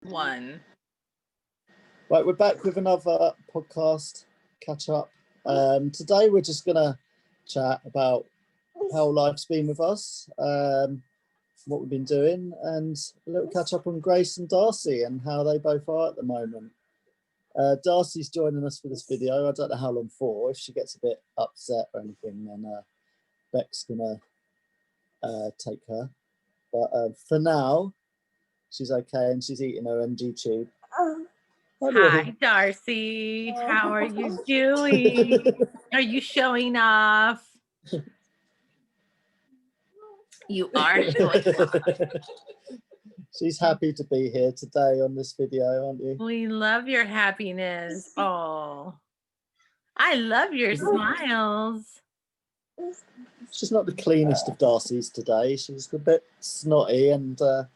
One. Right, we're back with another podcast catch up. Today we're just gonna chat about how life's been with us, what we've been doing, and a little catch up on Grace and Darcie and how they both are at the moment. Darcie's joining us for this video. I don't know how long for. If she gets a bit upset or anything, then Beck's gonna take her. But for now, she's okay and she's eating her MG tube. Hi, Darcie. How are you doing? Are you showing off? You are showing off. She's happy to be here today on this video, aren't you? We love your happiness. Oh, I love your smiles. She's not the cleanest of Darcies today. She's a bit snotty and her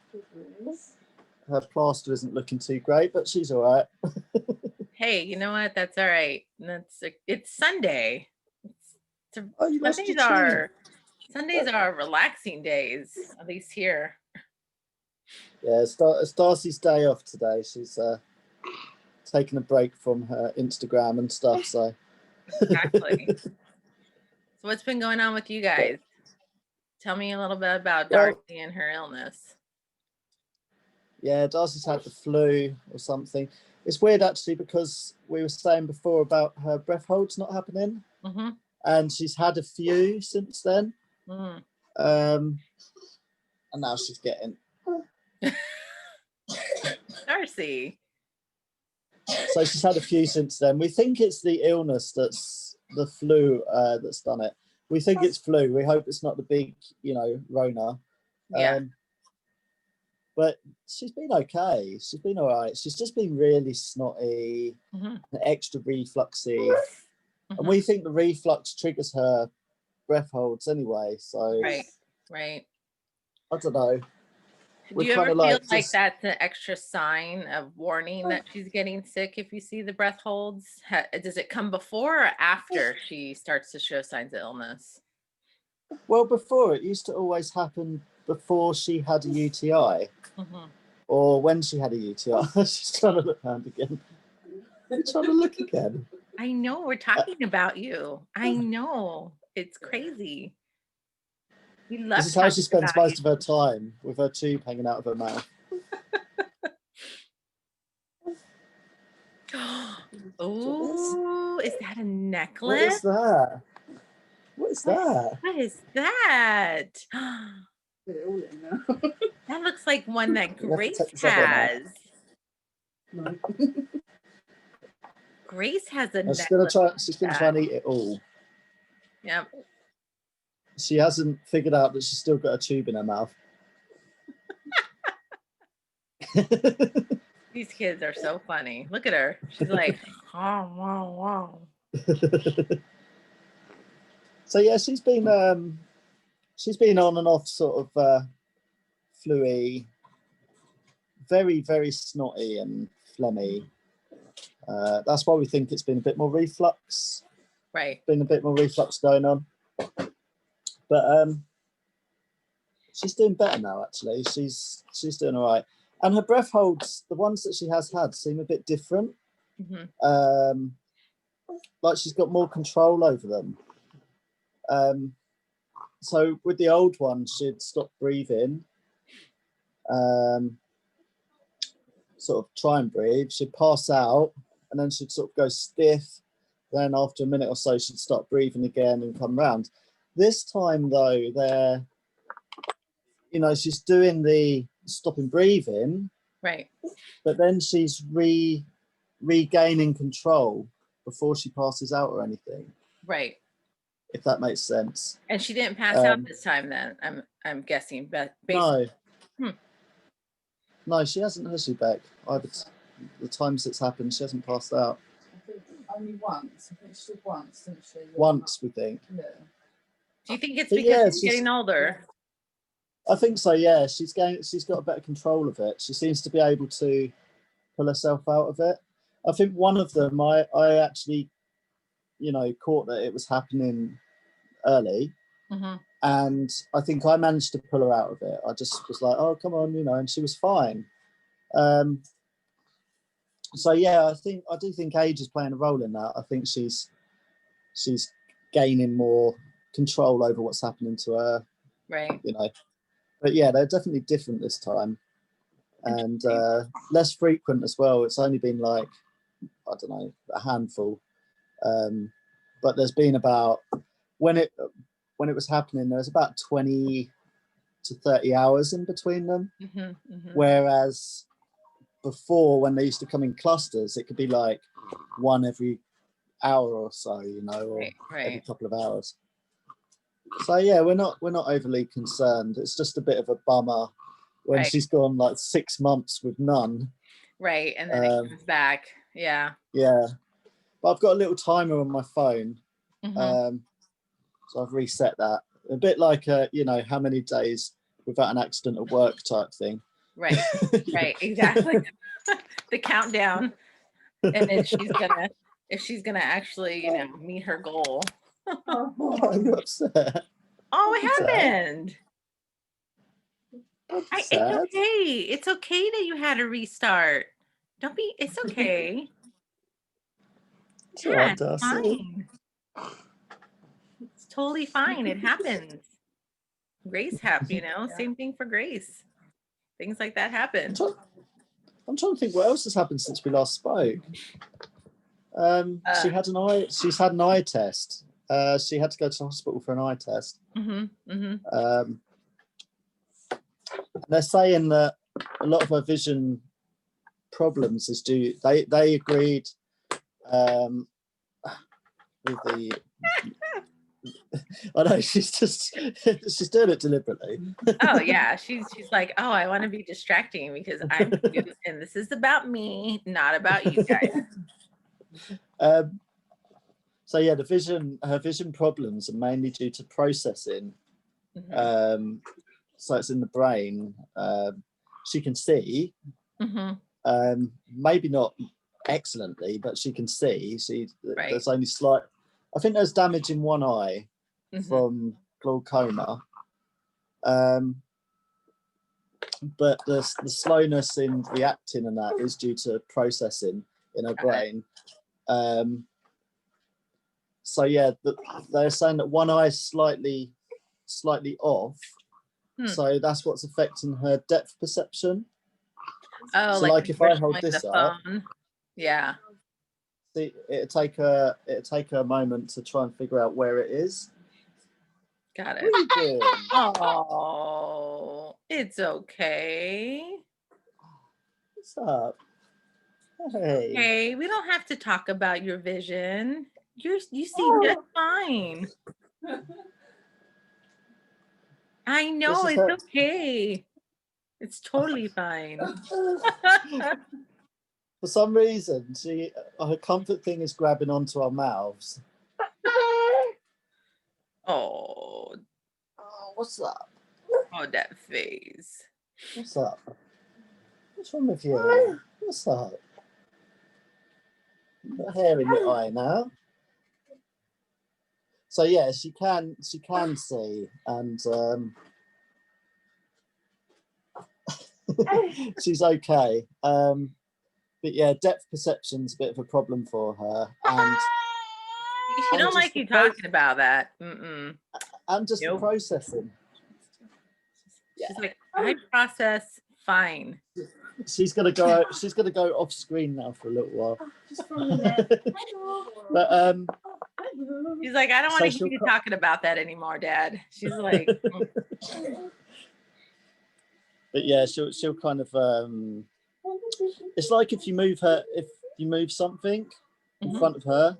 plaster isn't looking too great, but she's all right. Hey, you know what? That's all right. It's Sunday. Sundays are relaxing days, at least here. Yeah, it's Darcie's day off today. She's taking a break from her Instagram and stuff. So exactly. So what's been going on with you guys? Tell me a little bit about Darcie and her illness. Yeah, Darcie's had the flu or something. It's weird actually because we were saying before about her breath holds not happening, and she's had a few since then. And now she's getting Darcie. So she's had a few since then. We think it's the illness that's the flu that's done it. We think it's flu. We hope it's not the big, Rona. Yeah. But she's been okay. She's been all right. She's just been really snotty, extra refluxy. And we think the reflux triggers her breath holds anyway. So right. I don't know. Do you ever feel like that's an extra sign of warning that she's getting sick if you see the breath holds? Does it come before or after she starts to show signs of illness? Well, before, it used to always happen before she had a UTI or when she had a UTI. She's trying to look around again. I'm trying to look again. I know, we're talking about you. I know. It's crazy. This is how she spends most of her time, with her tube hanging out of her mouth. Oh, is that a necklace? What is that? What is that? What is that? That looks like one that Grace has. No. Grace has a necklace. She's going to try and eat it all. Yep. She hasn't figured out that she's still got a tube in her mouth. These kids are so funny. Look at her. She's like, oh, wow. So yeah, she's been on and off sort of flu-y, very, very snotty and phlegmy. That's why we think it's been a bit more reflux. Right. Been a bit more reflux going on. But she's doing better now, actually. She's doing all right. And her breath holds, the ones that she has had, seem a bit different. Like she's got more control over them. So with the old one, she'd stop breathing, sort of try and breathe. She'd pass out, and then she'd sort of go stiff. Then after a minute or so, she'd start breathing again and come round. This time, though, she's doing the stopping breathing, right? But then she's regaining control before she passes out or anything, right? If that makes sense. And she didn't pass out this time, then I'm guessing, but no, no, she hasn't, has she, Beck? The times it's happened, she hasn't passed out. I think only once. I think she did once, didn't she? Once, we think. Yeah. Do you think it's because she's getting older? I think so, yeah. She's got a better control of it. She seems to be able to pull herself out of it. I think one of them, I actually, caught that it was happening early. And I think I managed to pull her out of it. I just was like, oh, come on, and she was fine. So yeah, I do think age is playing a role in that. I think she's gaining more control over what's happening to her. Right. You know, but yeah, they're definitely different this time, and less frequent as well. It's only been like, I don't know, a handful. But there's been about, when it was happening, there was about 20 to 30 hours in between them. Whereas before, when they used to come in clusters, it could be like one every hour or so, you know, or every couple of hours. So yeah, we're not overly concerned. It's just a bit of a bummer when she's gone like 6 months with none. Right, and then it comes back. Yeah. Yeah, but I've got a little timer on my phone, so I've reset that. A bit like you know, how many days without an accident at work type thing. Right. Right. Exactly. The countdown, and then if she's gonna actually, you know, meet her goal. Oh, I'm upset. Oh, what happened? It's Sad. okay. It's okay that you had a restart. Don't be. It's okay. It's Yeah, all right, it's Darcy. fine. It's totally fine. It happens. Grace happened, you know. Same thing for Grace. Things like that happen. I'm trying to think what else has happened since we last spoke. She's had an eye test. She had to go to the hospital for an eye test. They're saying that a lot of her vision problems is due. They agreed with the. I know she's doing it deliberately. Oh yeah, she's like, oh, I want to be distracting because I'm cute and this is about me, not about you guys. So yeah, her vision problems are mainly due to processing. So it's in the brain. She can see, maybe not excellently, but she can see. There's only slight. I think there's damage in one eye from glaucoma, but the slowness in reacting and that is due to processing in her brain. So yeah, they're saying that one eye is slightly off. So that's what's affecting her depth perception. Oh, so like if I hold this up, yeah, see, it'd take her a moment to try and figure out where it is. Got it. What are you doing? Oh, it's okay. What's up? Hey. Okay, we don't have to talk about your vision. You see just fine. I know, it's okay. It's totally fine. For some reason, her comfort thing is grabbing onto our mouths. Oh, what's up? Oh, that face. What's up? What's wrong with you? What's up? You've got hair in your eye now. So yeah, she can see, and she's okay. But yeah, depth perception's a bit of a problem for her, and she don't like you talking about that. And just the processing. She's like, I process fine. She's gonna go off screen now for a little while. But she's like, I don't want to hear you talking about that anymore, Dad. She's like, but yeah, she'll kind of it's like if you move something in front of her,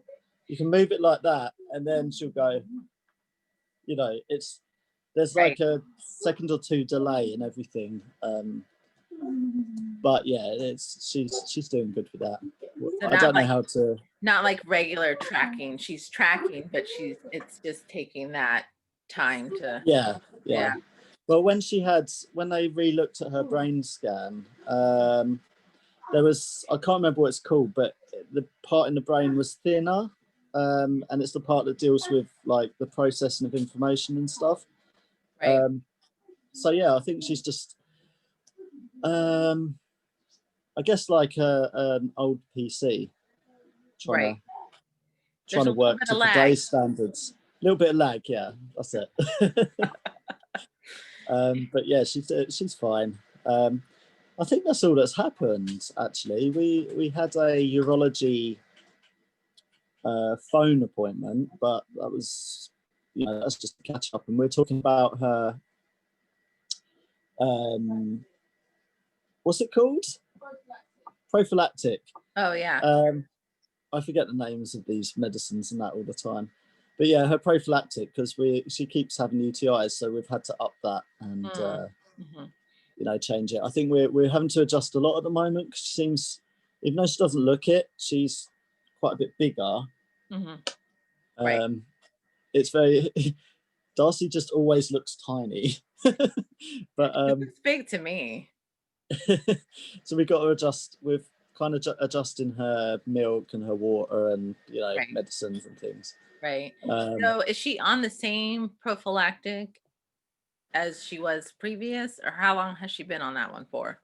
you can move it like that, and then she'll go. You know, there's like a second or two delay in everything. But yeah, she's doing good with that. So I don't know how to. Not like regular tracking. She's tracking, but it's just taking that time to. Yeah. Well, when they re-looked at her brain scan, there was, I can't remember what it's called, but the part in the brain was thinner, and it's the part that deals with like the processing of information and stuff. So yeah, I think she's just I guess like an old PC Right. trying to work to today's standards. A little bit of lag, yeah, that's it. But yeah, she's fine. I think that's all that's happened. Actually, we had a urology phone appointment, but that was, that's just to catch up, and we're talking about her. What's it called? Prophylactic. Oh yeah. I forget the names of these medicines and that all the time, but yeah, her prophylactic, because she keeps having UTIs, so we've had to up that and change it. I think we're having to adjust a lot at the moment, because she seems, even though she doesn't look it, she's quite a bit bigger. Right. It's very Darcie just always looks tiny. But it looks big to me. So we got to adjust with kind of adjusting her milk and her water and medicines and things. Right. So is she on the same prophylactic as she was previous, or how long has she been on that one for?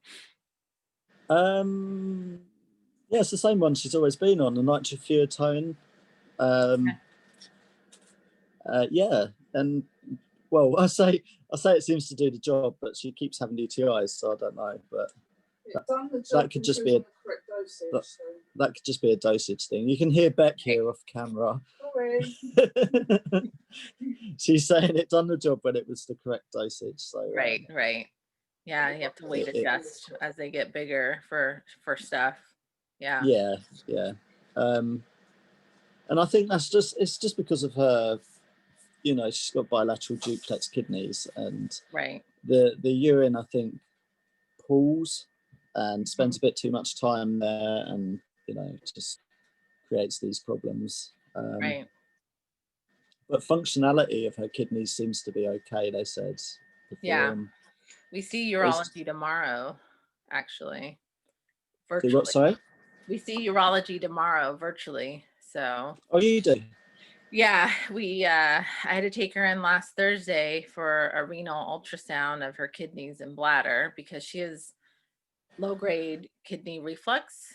Yeah, it's the same one she's always been on, the nitrofurantoin. Yeah, and well, I say it seems to do the job, but she keeps having UTIs, so I don't know. But that could just be that could just be a dosage thing. You can hear Beck here off camera. She's saying it done the job when it was the correct dosage. So right. Yeah, you have to weight adjust as they get bigger for stuff. Yeah. And I think it's just because of her, she's got bilateral duplex kidneys, and the urine, I think, pools and spends a bit too much time there, and just creates these problems. But functionality of her kidneys seems to be okay, they said before. Yeah. We see urology tomorrow, actually. Virtually. What, sorry? We see urology tomorrow virtually. So. Oh, you do? Yeah, I had to take her in last Thursday for a renal ultrasound of her kidneys and bladder, because she has low-grade kidney reflux.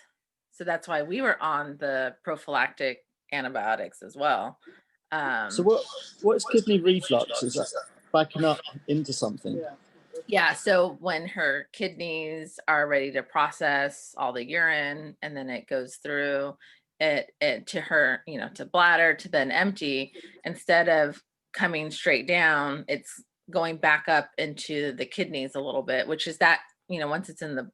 So that's why we were on the prophylactic antibiotics as well. So what is kidney reflux? Is that backing up into something? Yeah, so when her kidneys are ready to process all the urine, and then it goes through it to her, to bladder, to then empty, instead of coming straight down, it's going back up into the kidneys a little bit, which is that, once it's in the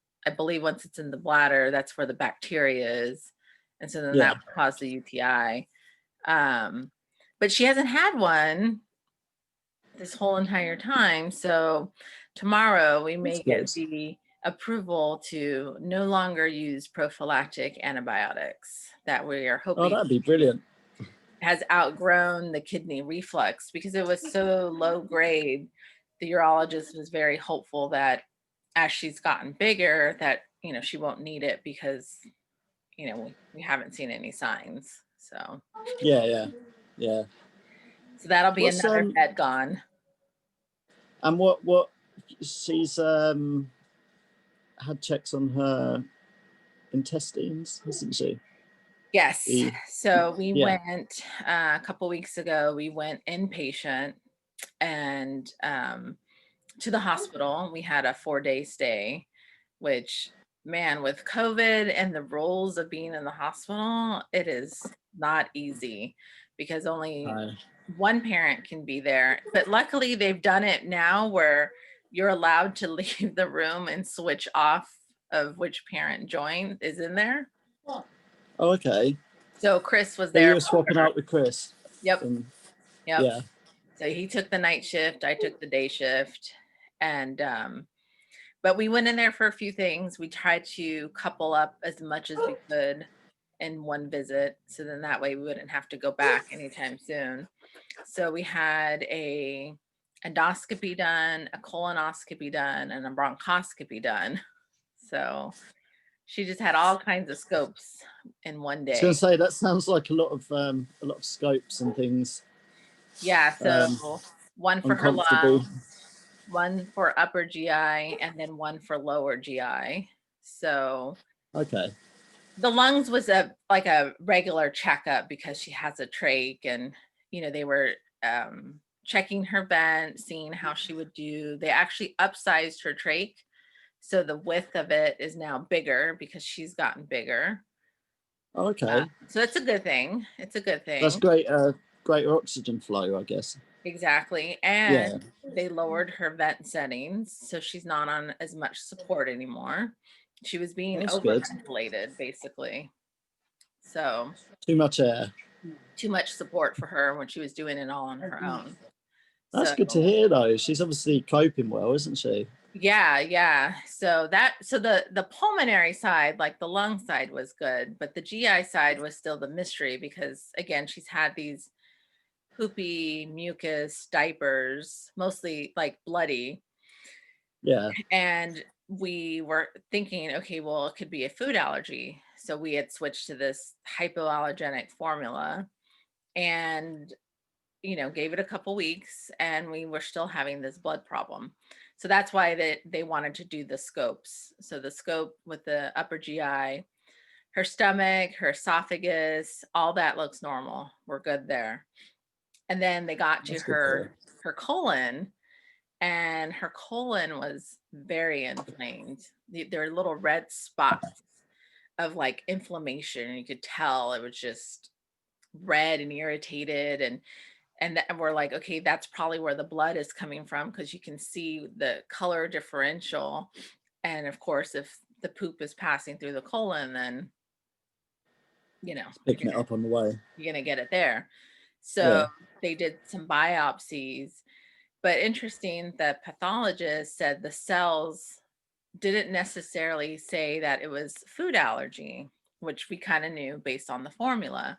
bladder, that's where the bacteria is. And so then that would cause the UTI. But she hasn't had one this whole entire time. So tomorrow we may get the approval to no longer use prophylactic antibiotics, that we are hoping. Oh, that'd be brilliant. Has outgrown the kidney reflux, because it was so low grade. The urologist was very hopeful that as she's gotten bigger, that she won't need it, because we haven't seen any signs. So yeah. So that'll be another bed gone. And what she's had checks on her intestines, hasn't she? Yes. So we went a couple weeks ago. We went inpatient and to the hospital. We had a 4-day stay, which, man, with COVID and the rules of being in the hospital, it is not easy, because only one parent can be there. But luckily they've done it now where you're allowed to leave the room and switch off of which parent is in there. Oh, okay. So Chris was there. You were swapping out with Chris. Yep. Yeah. So he took the night shift, I took the day shift, and but we went in there for a few things. We tried to couple up as much as we could in one visit, so then that way we wouldn't have to go back anytime soon. So we had a endoscopy done, a colonoscopy done, and a bronchoscopy done. So she just had all kinds of scopes in one day. I was going to say, that sounds like a lot of scopes and things. Yeah, so one for her lungs, one for upper GI, and then one for lower GI. So Okay. The lungs was like a regular checkup because she has a trach, and they were checking her vent, seeing how she would do. They actually upsized her trach, so the width of it is now bigger because she's gotten bigger. Okay. So it's a good thing. It's a good thing. That's great. Greater oxygen flow, I guess. Exactly. And they lowered her vent settings, so she's not on as much support anymore. She was being overventilated, basically. So too much air. Too much support for her when she was doing it all on her own. That's good to hear, though. She's obviously coping well, isn't she? Yeah. So the pulmonary side, like the lung side, was good, but the GI side was still the mystery because, again, she's had these poopy mucus diapers, mostly like bloody. Yeah. And we were thinking, okay, well, it could be a food allergy. So we had switched to this hypoallergenic formula and gave it a couple weeks, and we were still having this blood problem. So that's why they wanted to do the scopes. So the scope with the upper GI, her stomach, her esophagus, all that looks normal. We're good there. And then they got to her colon, and her colon was very inflamed. There were little red spots of like inflammation. You could tell it was just red and irritated, and we're like, okay, that's probably where the blood is coming from, because you can see the color differential. And of course, if the poop is passing through the colon, then picking it up on the way, you're gonna get it there. So they did some biopsies, but interesting, the pathologist said the cells didn't necessarily say that it was food allergy, which we kind of knew based on the formula.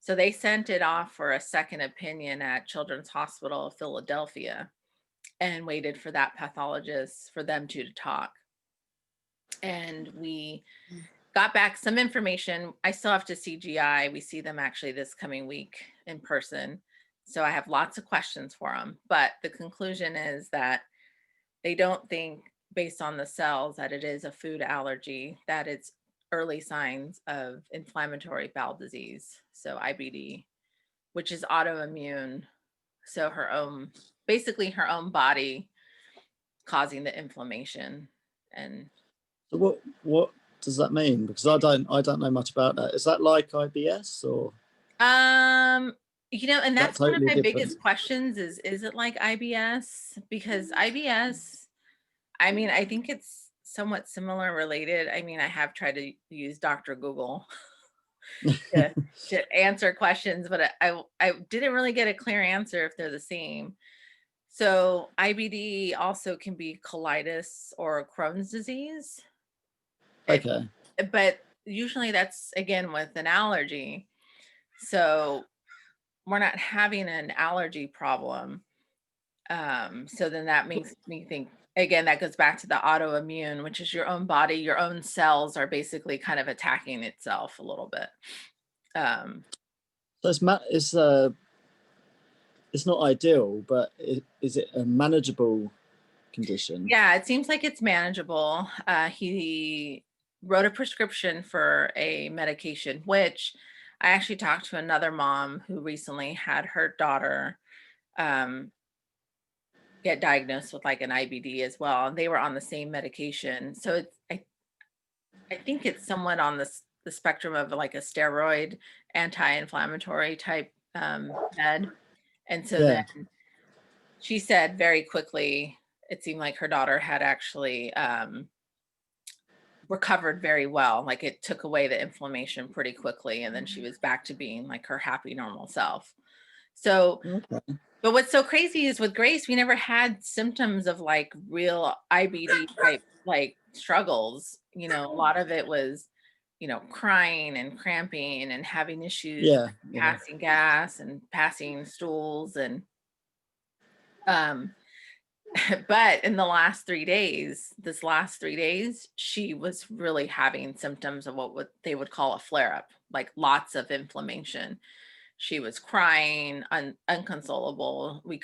So they sent it off for a second opinion at Children's Hospital of Philadelphia and waited for that pathologist for them to talk. And we got back some information. I still have to see GI. We see them actually this coming week in person. So I have lots of questions for them. But the conclusion is that they don't think, based on the cells, that it is a food allergy, that it's early signs of inflammatory bowel disease, so IBD, which is autoimmune. So basically her own body causing the inflammation. And so what does that mean? Because I don't know much about that. Is that like IBS or? and that's totally one of my different? biggest questions is it like IBS? Because IBS, I think it's somewhat similar related. I have tried to use Dr. Google to answer questions, but I didn't really get a clear answer if they're the same. So IBD also can be colitis or Crohn's disease. Okay. But usually that's, again, with an allergy. So we're not having an allergy problem. So then that makes me think, again, that goes back to the autoimmune, which is your own body, your own cells are basically kind of attacking itself a little bit. So it's not ideal, but is it a manageable condition? Yeah, it seems like it's manageable. He wrote a prescription for a medication, which I actually talked to another mom who recently had her daughter get diagnosed with like an IBD as well, and they were on the same medication. So I think it's somewhat on the spectrum of like a steroid anti-inflammatory type med. And so then she said very quickly, it seemed like her daughter had actually recovered very well. Like it took away the inflammation pretty quickly, and then she was back to being like her happy, normal self. So, but what's so crazy is with Grace, we never had symptoms of like real IBD type like struggles. A lot of it was, crying and cramping and having issues passing gas and passing stools. And but in the last 3 days, she was really having symptoms of what they would call a flare-up, like lots of inflammation. She was crying, unconsolable. We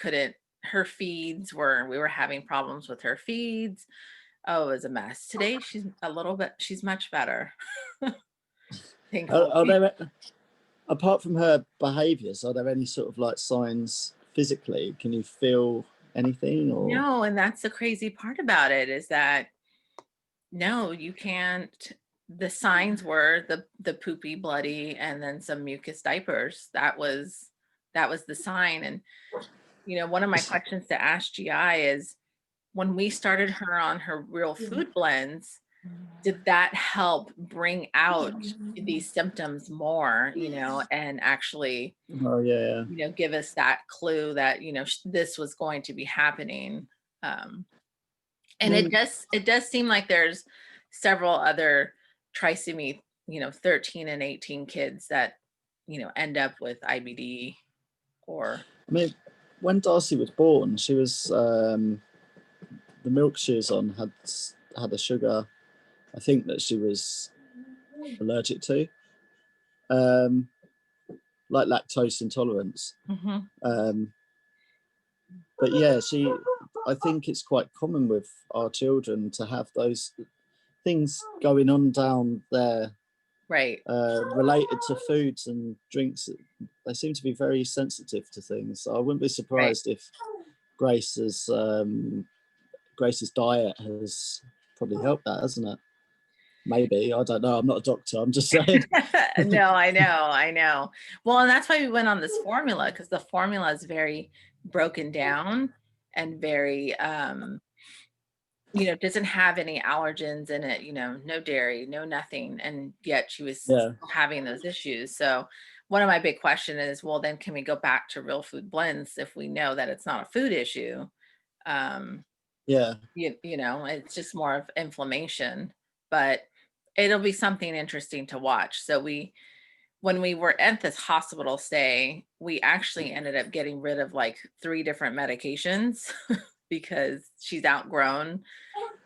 were having problems with her feeds. Oh, it was a mess. Today she's much better. Are Thankfully. there, apart from her behaviours, are there any sort of like signs physically? Can you feel anything or? No, and that's the crazy part about it is that no, you can't. The signs were the poopy, bloody, and then some mucus diapers. That was the sign. And one of my questions to Ask GI is, when we started her on her real food blends, did that help bring out these symptoms more, and actually, Oh yeah. give us that clue that, this was going to be happening. And it does seem like there's several other trisomy, 13 and 18 kids that, end up with IBD or. I mean, when Darcie was born, she was the milk she was on had a sugar, I think, that she was allergic to, like lactose intolerance. But yeah, I think it's quite common with our children to have those things going on down there, right, related to foods and drinks. They seem to be very sensitive to things. So I wouldn't be surprised if Grace's diet has probably helped that, hasn't it? Maybe, I don't know. I'm not a doctor. I'm just saying. No, I know. Well, and that's why we went on this formula, because the formula is very broken down and very, doesn't have any allergens in it, no dairy, no nothing. And yet she was still having those issues. So one of my big questions is, well, then can we go back to real food blends if we know that it's not a food issue? It's just more of inflammation, but it'll be something interesting to watch. So when we were at this hospital stay, we actually ended up getting rid of like 3 different medications because she's outgrown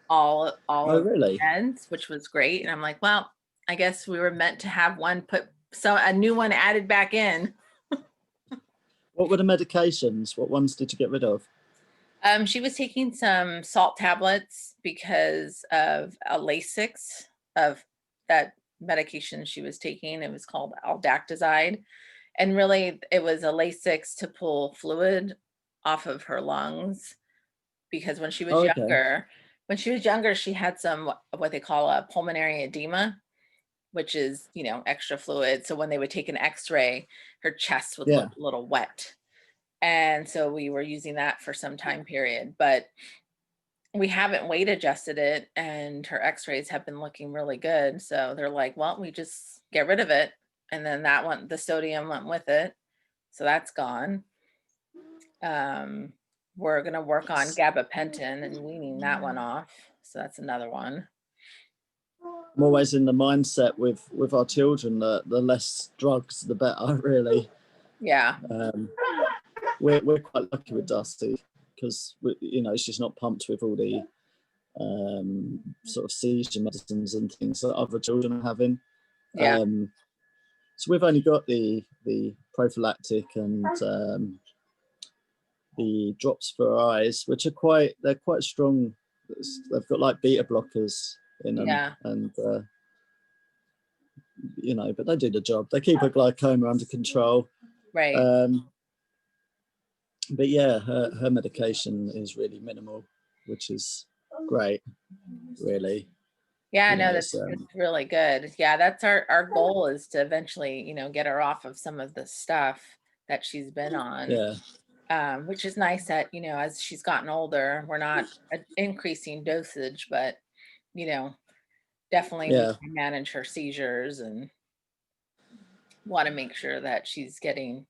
all of the meds, which was great. And I'm like, well, I guess we were meant to have a new one added back in. What were the medications? What ones did you get rid of? She was taking some salt tablets because of a Lasix of that medication she was taking. It was called aldactazide. And really it was a Lasix to pull fluid off of her lungs, because when she was younger, she had some, what they call a pulmonary edema, which is, extra fluid. So when they would take an x-ray, her chest would look a little wet. And so we were using that for some time period, but we haven't weight adjusted it, and her x-rays have been looking really good. So they're like, well, we just get rid of it. And then that one, the sodium went with it. So that's gone. We're going to work on gabapentin and weaning that one off. So that's another one. I'm always in the mindset with our children that the less drugs, the better, really. Yeah. We're quite lucky with Darcie because she's not pumped with all the sort of seizure medicines and things that other children are having. Yeah. So we've only got the prophylactic and the drops for her eyes, which are quite strong. They've got like beta blockers in them, and but they do the job. They keep her glaucoma under control. Right. But yeah, her medication is really minimal, which is great, really. Yeah, no, that's really good. Yeah, that's our goal, is to eventually, get her off of some of the stuff that she's been on. Yeah. Which is nice that, as she's gotten older, we're not increasing dosage, but, definitely we can manage her seizures and want to make sure that she's getting,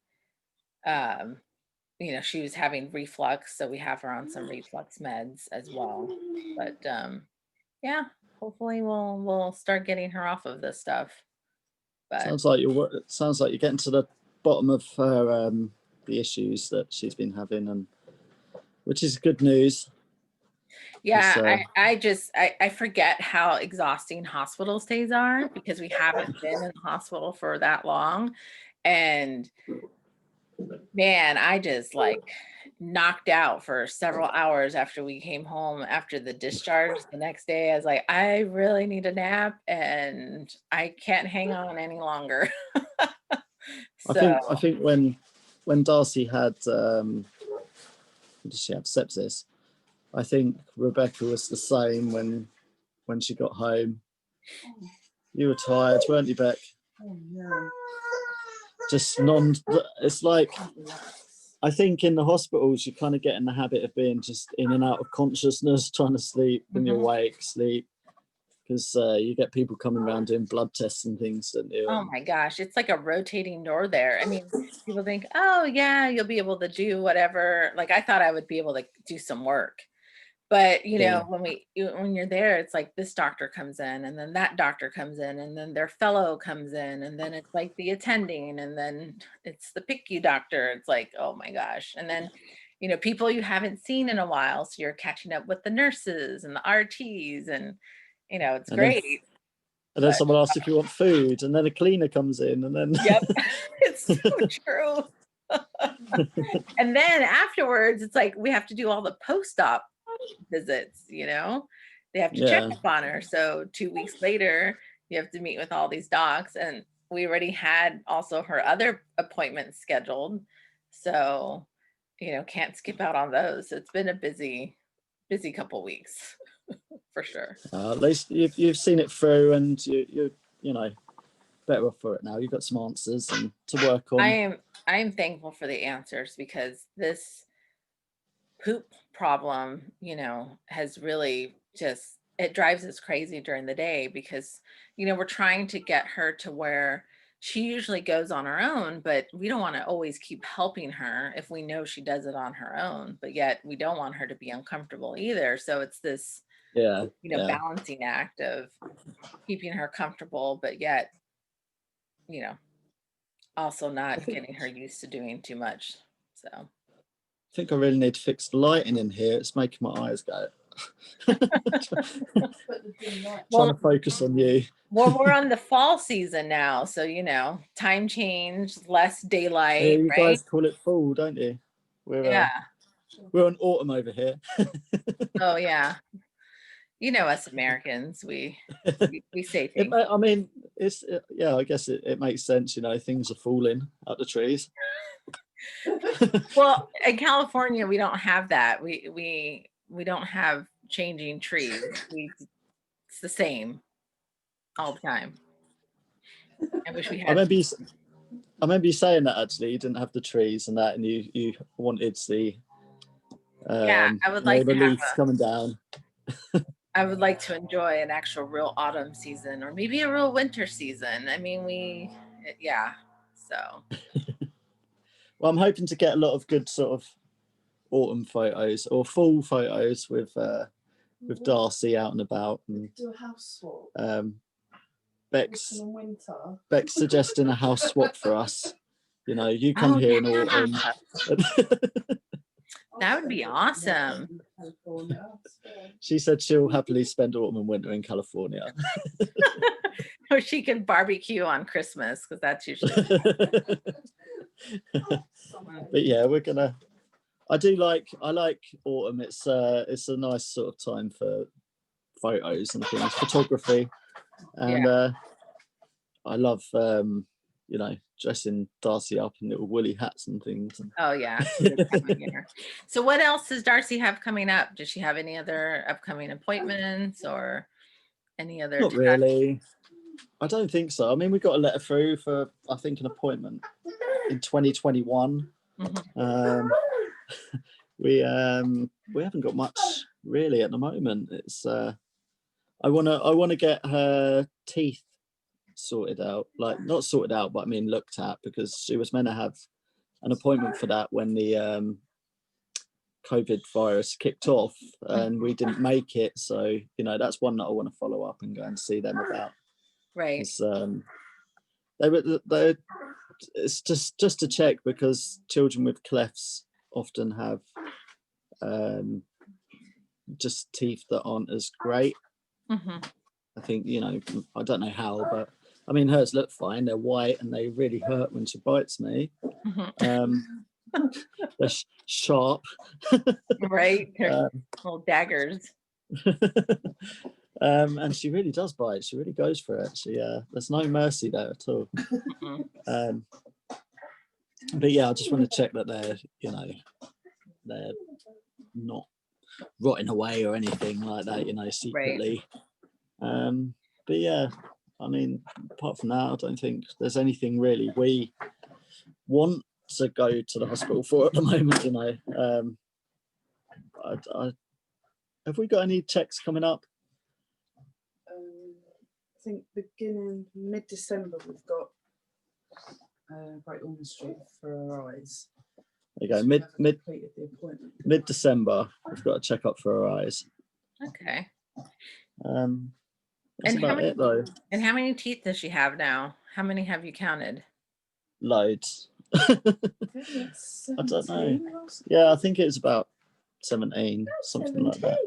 she was having reflux, so we have her on some reflux meds as well. But yeah, hopefully we'll start getting her off of this stuff. But sounds like you're getting to the bottom of her the issues that she's been having, and which is good news. Yeah, I forget how exhausting hospital stays are, because we haven't been in the hospital for that long, and Man, I just like knocked out for several hours after we came home after the discharge the next day. I was like, I really need a nap and I can't hang on any longer. So, I think when Darcie had she had sepsis, I think Rebecca was the same when she got home. You were tired, weren't you, Beck? Oh, yeah. Just non. It's like, I think in the hospitals you kind of get in the habit of being just in and out of consciousness, trying to sleep when you're awake, sleep, because you get people coming around doing blood tests and things, don't you? oh my gosh, it's like a rotating door there. I mean, people think, oh yeah, you'll be able to do whatever. Like I thought I would be able to do some work. But you know, when you're there, it's like this doctor comes in and then that doctor comes in and then their fellow comes in and then it's like the attending and then it's the PICU doctor. It's like, oh my gosh. And then, you know, people you haven't seen in a while. So you're catching up with the nurses and the RTs and you know, it's great. And then someone asks if you want food, and then a cleaner comes in, and then yep, it's so true. And then afterwards, it's like we have to do all the post-op visits, you know, they have to check up on her. So 2 weeks later, you have to meet with all these docs, and we already had also her other appointments scheduled. So, you know, can't skip out on those. It's been a busy couple weeks for sure. At least you've seen it through, and you know better off for it now. You've got some answers and to work on. I am thankful for the answers because this poop problem, you know, has really just, it drives us crazy during the day because, you know, we're trying to get her to where she usually goes on her own, but we don't want to always keep helping her if we know she does it on her own, but yet we don't want her to be uncomfortable either. So it's this, you know, balancing act of keeping her comfortable, but yet, you know, also not getting her used to doing too much. So I think I really need to fix the lighting in here. It's making my eyes go. Trying to focus on you. Well, we're on the fall season now, so you know, time change, less daylight. Yeah, you right? guys call it fall, don't you? Yeah. We're on autumn over here. Oh yeah. You know, us Americans, we say things. I mean, it's I guess it makes sense. You know, things are falling out the trees. Well, in California, we don't have that. We don't have changing trees. It's the same all the time. I wish we had. I remember you saying that actually. You didn't have the trees and that, and you wanted the I would like the to leaves coming down. I would like to enjoy an actual real autumn season or maybe a real winter season. I mean, so. Well, I'm hoping to get a lot of good sort of autumn photos or fall photos with Darcie out and about. And, do a house swap. Beck's suggesting a house swap for us. You know, you come here in autumn. That would be awesome. She said she'll happily spend autumn and winter in California. Or she can barbecue on Christmas because that's usually. But yeah, I like autumn. It's a nice sort of time for photos and things, photography, and I love you know, dressing Darcie up in little woolly hats and things. Oh yeah. So what else does Darcie have coming up? Does she have any other upcoming appointments or any other? Not really. I don't think so. I mean, we got a letter through for, I think, an appointment in 2021. We haven't got much really at the moment. It's I want to get her teeth sorted out, like not sorted out, but I mean looked at, because she was meant to have an appointment for that when the COVID virus kicked off and we didn't make it. So, you know, that's one that I want to follow up and go and see them about. Right. It's just to check, because children with clefts often have just teeth that aren't as great. I think, you know, I don't know how, but I mean, hers look fine. They're white and they really hurt when she bites me. They're sharp. Right? They're little daggers. And she really does bite. She really goes for it. There's no mercy there at all. But yeah, I just want to check that they're not rotting away or anything like that, secretly. Right. But yeah, I mean, apart from that, I don't think there's anything really we want to go to the hospital for at the moment. Have we got any checks coming up? I think beginning mid-December we've got Great Ormond Street for our eyes. There you go. Mid-December we've got a check-up for our eyes. Okay. That's about it though. And how many teeth does she have now? How many have you counted? Loads. I don't know. Yeah, I think it's about 17, something like that.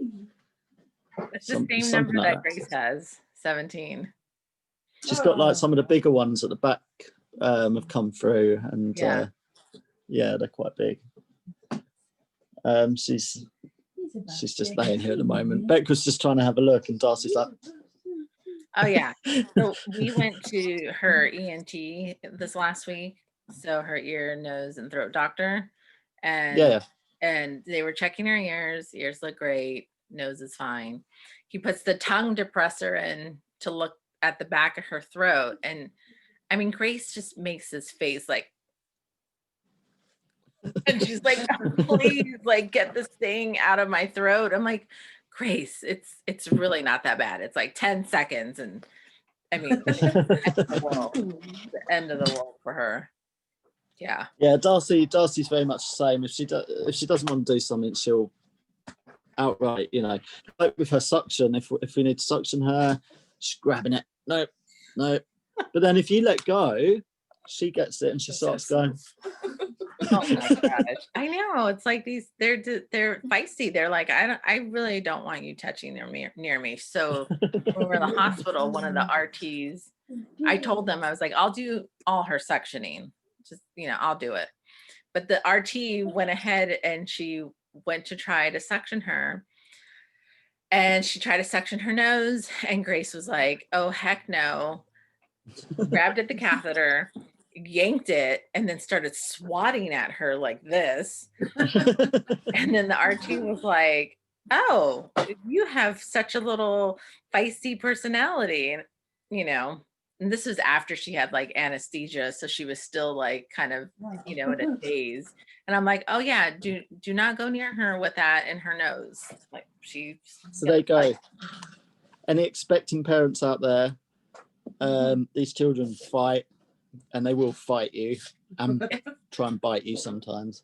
It's the same number that Grace has, 17. She's got like some of the bigger ones at the back have come through, and yeah, they're quite big. She's just laying here at the moment. Beck was just trying to have a look, and Darcie's like, oh yeah. So we went to her ENT this last week. So her ear, nose, and throat doctor, and and they were checking her ears. Ears look great. Nose is fine. He puts the tongue depressor in to look at the back of her throat, and I mean, Grace just makes this face like, and she's like, please, like, get this thing out of my throat. I'm like, Grace, it's really not that bad. It's like 10 seconds, and I mean, it's the end of the world for her. Yeah. Darcie's very much the same. If she doesn't want to do something, she'll outright, like with her suction, if we need to suction her, she's grabbing it. No. But then if you let go, she gets it and she starts going. Oh my gosh. I know. It's like they're feisty. They're like, I really don't want you touching near me. So when we were in the hospital, one of the RTs, I told them, I was like, I'll do all her suctioning. Just, I'll do it. But the RT went ahead and she went to try to suction her. And she tried to suction her nose, and Grace was like, oh, heck no. Grabbed at the catheter, yanked it, and then started swatting at her like this. And then the RT was like, oh, you have such a little feisty personality. And this was after she had like anesthesia. So she was still like kind of, in a daze. And I'm like, oh yeah, do not go near her with that in her nose. Like so there you go. Any expecting parents out there, these children fight, and they will fight you and try and bite you sometimes.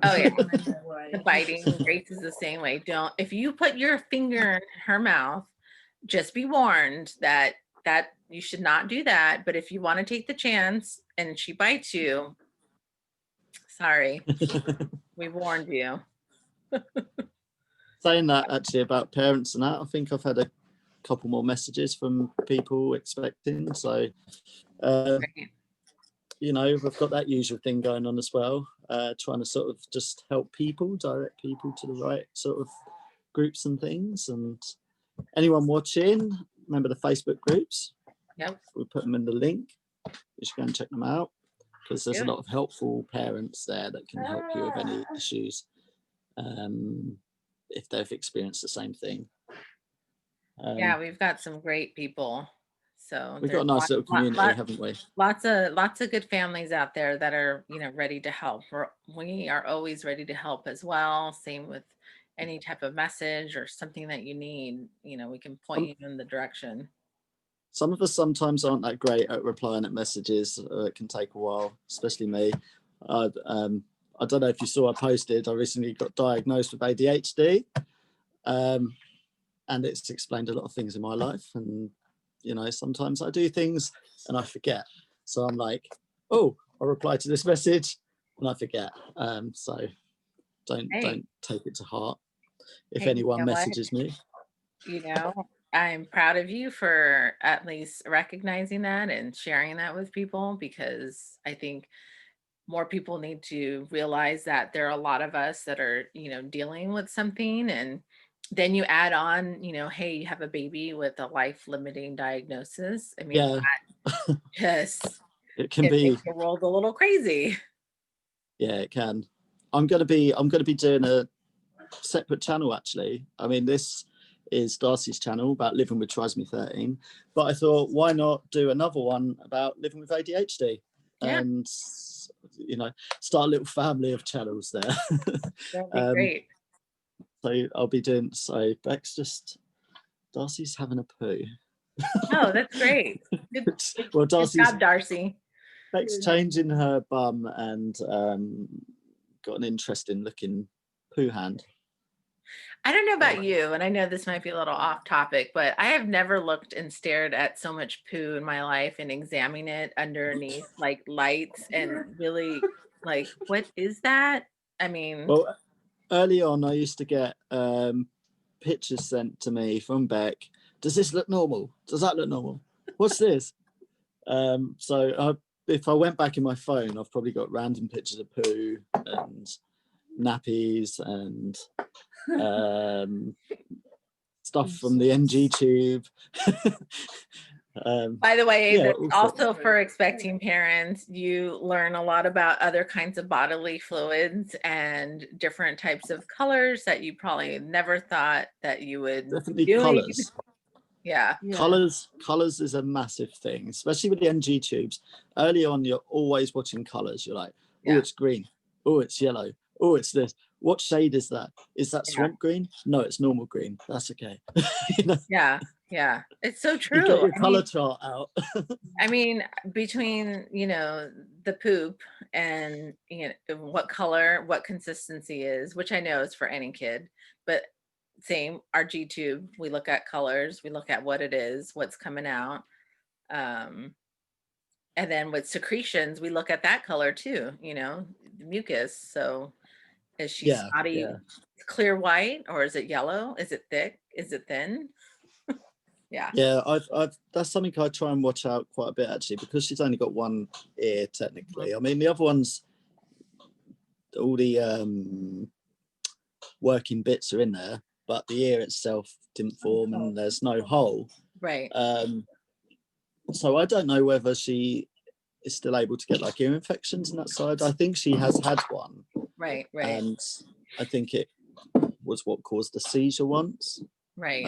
Oh yeah. The biting. Grace is the same way. If you put your finger in her mouth, just be warned that you should not do that. But if you want to take the chance and she bites you, sorry, we warned you. Saying that actually about parents and that, I think I've had a couple more messages from people expecting. So, we've got that usual thing going on as well, trying to sort of just help people, direct people to the right sort of groups and things. And anyone watching, remember the Facebook groups? Yep. We'll put them in the link. You should go and check them out, because there's a lot of helpful parents there that can help you with any issues, if they've experienced the same thing. Yeah, we've got some great people. So we've got a nice little community, haven't we? Lots of good families out there that are, ready to help. We are always ready to help as well. Same with any type of message or something that you need, we can point you in the direction. Some of us sometimes aren't that great at replying at messages. It can take a while, especially me. I don't know if you saw, I posted, I recently got diagnosed with ADHD. And it's explained a lot of things in my life. And, sometimes I do things and I forget. So I'm like, oh, I'll reply to this message and I forget. So don't take it to heart if anyone messages me. I'm proud of you for at least recognizing that and sharing that with people, because I think more people need to realize that there are a lot of us that are, dealing with something. And then you add on, hey, you have a baby with a life limiting diagnosis. I mean, Yeah, just, it can it be. makes the world a little crazy. Yeah, it can. I'm gonna be doing a separate channel actually. I mean, this is Darcie's channel about living with Trisomy 13, but I thought, why not do another one about living with ADHD? Yeah. And start a little family of channels there. That'd be great. So I'll be doing, so Beck's Darcie's having a poo. Oh, that's great. Good, Well, good job, Darcie. Beck's changing her bum and got an interesting looking poo hand. I don't know about you, and I know this might be a little off topic, but I have never looked and stared at so much poo in my life and examining it underneath like lights and really like, what is that? I mean, Well, early on, I used to get pictures sent to me from Beck. Does this look normal? Does that look normal? What's this? If I went back in my phone, I've probably got random pictures of poo and nappies and stuff from the NG tube. by the way, yeah, that's also for expecting parents. You learn a lot about other kinds of bodily fluids and different types of colors that you probably never thought that you would definitely be doing. colours. Yeah. Colors is a massive thing, especially with the NG tubes. Early on, you're always watching colors. You're like, oh, it's green. Oh, it's yellow. Oh, it's this. What shade is that? Is that swamp green? No, it's normal green. That's okay. Yeah, it's so true. You get your color chart out. I mean, between, the poop and, what color, what consistency is, which I know is for any kid, but same, our G tube, we look at colors, we look at what it is, what's coming out. And then with secretions, we look at that color too, the mucus. So is she snotty, clear white, or is it yellow? Is it thick? Is it thin? Yeah, I've that's something I try and watch out quite a bit actually, because she's only got one ear technically. I mean, the other ones, all the working bits are in there, but the ear itself didn't form and there's no hole. Right. So I don't know whether she is still able to get like ear infections on that side. I think she has had one. Right. And I think it was what caused the seizure once. Right.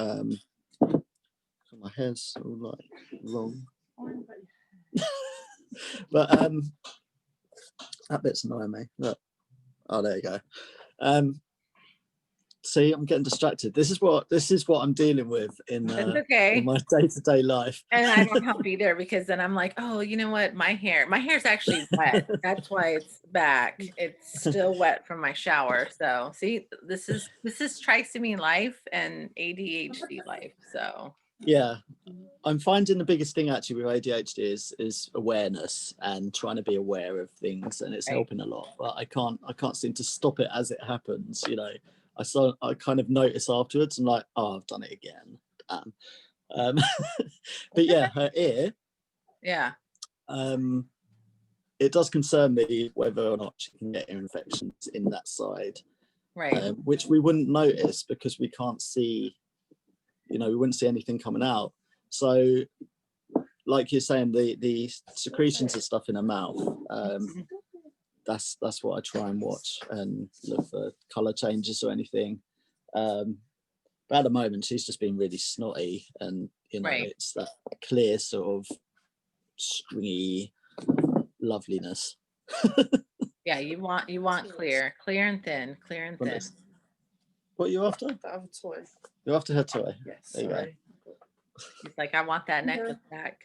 My hair's all like long. But that bit's annoying me. Look. Oh, there you go. See, I'm getting distracted. This is what I'm dealing with in my day-to-day life. And I don't help either, because then I'm like, oh, you know what? My hair's actually wet. That's why it's back. It's still wet from my shower. So see, this is trisomy life and ADHD life. So yeah, I'm finding the biggest thing actually with ADHD is awareness and trying to be aware of things, and it's helping a lot. But I can't seem to stop it as it happens. I kind of notice afterwards. I'm like, oh, I've done it again. But yeah, her ear. Yeah. It does concern me whether or not she can get ear infections in that side. Right. Which we wouldn't notice because we can't see. We wouldn't see anything coming out. So, like you're saying, the secretions and stuff in her mouth. That's what I try and watch and look for color changes or anything. But at the moment, she's just been really snotty, and it's that clear sort of stringy loveliness. Yeah, you want clear and thin, What are you after? The other toy. You're after her toy. Yes. There you go. She's like, I want that necklace back.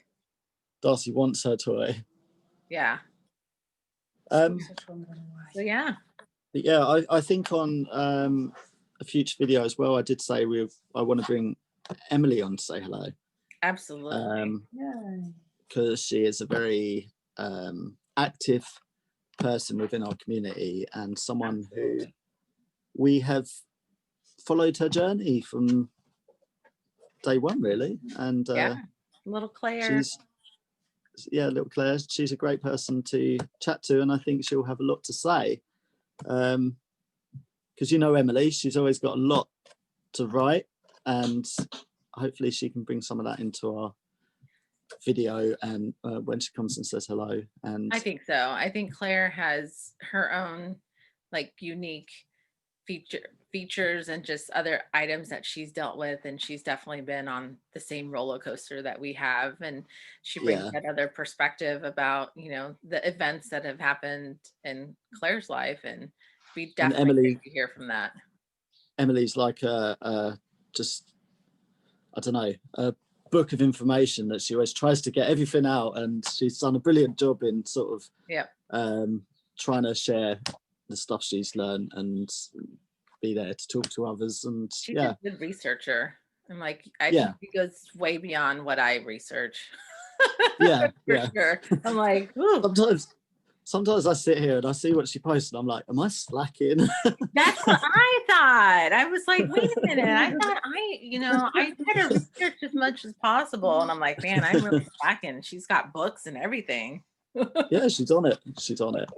Darcie wants her toy. Yeah. So yeah. I think on a future video as well, I did say I want to bring Emily on to say hello. Absolutely. Because she is a very active person within our community and someone who we have followed her journey from day one, really. And yeah, little Claire. Little Claire. She's a great person to chat to, and I think she'll have a lot to say. Because you know Emily, she's always got a lot to write, and hopefully she can bring some of that into our video and when she comes and says hello. And I think so. I think Claire has her own like unique features and just other items that she's dealt with, and she's definitely been on the same roller coaster that we have, and she brings that other perspective about, you know, the events that have happened in Claire's life, and we definitely get to hear from that. Emily's like just, I don't know, a book of information that she always tries to get everything out, and she's done a brilliant job in sort of trying to share the stuff she's learned and be there to talk to others. And she's a good researcher. I'm like, I think she goes way beyond what I research. For sure. I'm like, ooh. Sometimes I sit here and I see what she posts and I'm like, am I slacking? That's what I thought. I was like, wait a minute. I thought I try to research as much as possible. And I'm like, man, I'm really slacking. She's got books and everything. Yeah, she's on it. She's on it.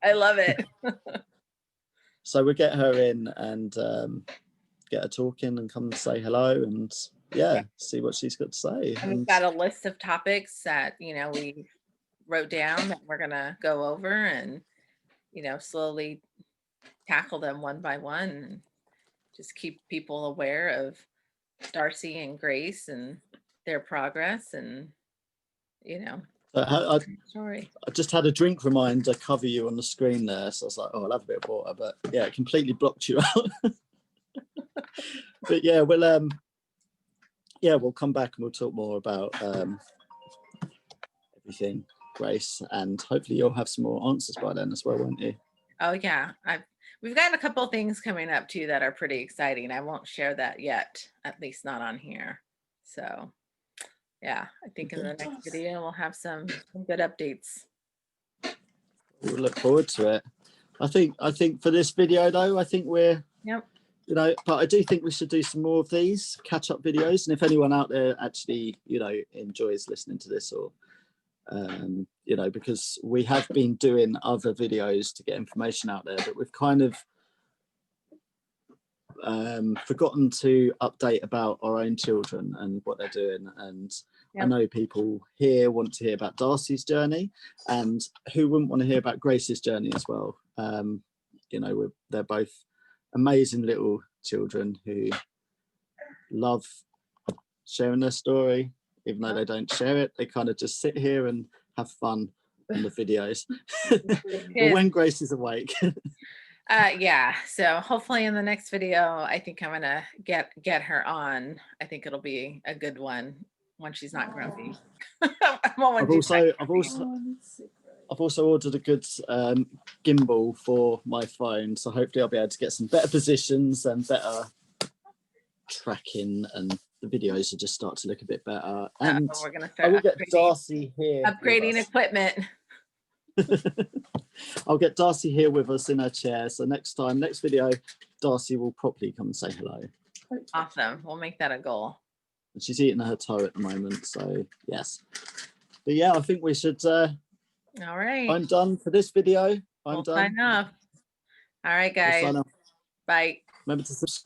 I love it. So we'll get her in and get her talking and come and say hello and see what she's got to say. And we've got a list of topics that, you know, we wrote down that we're gonna go over and, you know, slowly tackle them one by one and just keep people aware of Darcie and Grace and their progress, and you know, I just had a drink reminder cover you on the screen there, so I was like, oh, I'll have a bit of water, but yeah, it completely blocked you out. But yeah, we'll come back and we'll talk more about everything, Grace, and hopefully you'll have some more answers by then as well, won't you? Oh yeah, we've got a couple of things coming up too that are pretty exciting. I won't share that yet, at least not on here. So yeah, I think in the next video we'll have some good updates. We'll look forward to it. I think for this video though, I think we're you know, but I do think we should do some more of these catch-up videos, and if anyone out there actually, you know, enjoys listening to this, or you know, because we have been doing other videos to get information out there, but we've kind of forgotten to update about our own children and what they're doing. And I know people here want to hear about Darcie's journey, and who wouldn't want to hear about Grace's journey as well. You know, they're both amazing little children who love sharing their story, even though they don't share it. They kind of just sit here and have fun in the videos. But when Grace is awake. So hopefully in the next video, I think I'm gonna get her on. I think it'll be a good one when she's not grumpy. I've also ordered a good gimbal for my phone, so hopefully I'll be able to get some better positions and better tracking, and the videos will just start to look a bit better. And we're gonna start. I will get Darcie here. Upgrading equipment. I'll get Darcie here with us in her chair. So next video, Darcie will properly come and say hello. Awesome. We'll make that a goal. And she's eating her toe at the moment, so yes. But yeah, I think we should. All right. I'm done for this video. I'm done. Sign off. All right, guys. Bye. Remember to subscribe.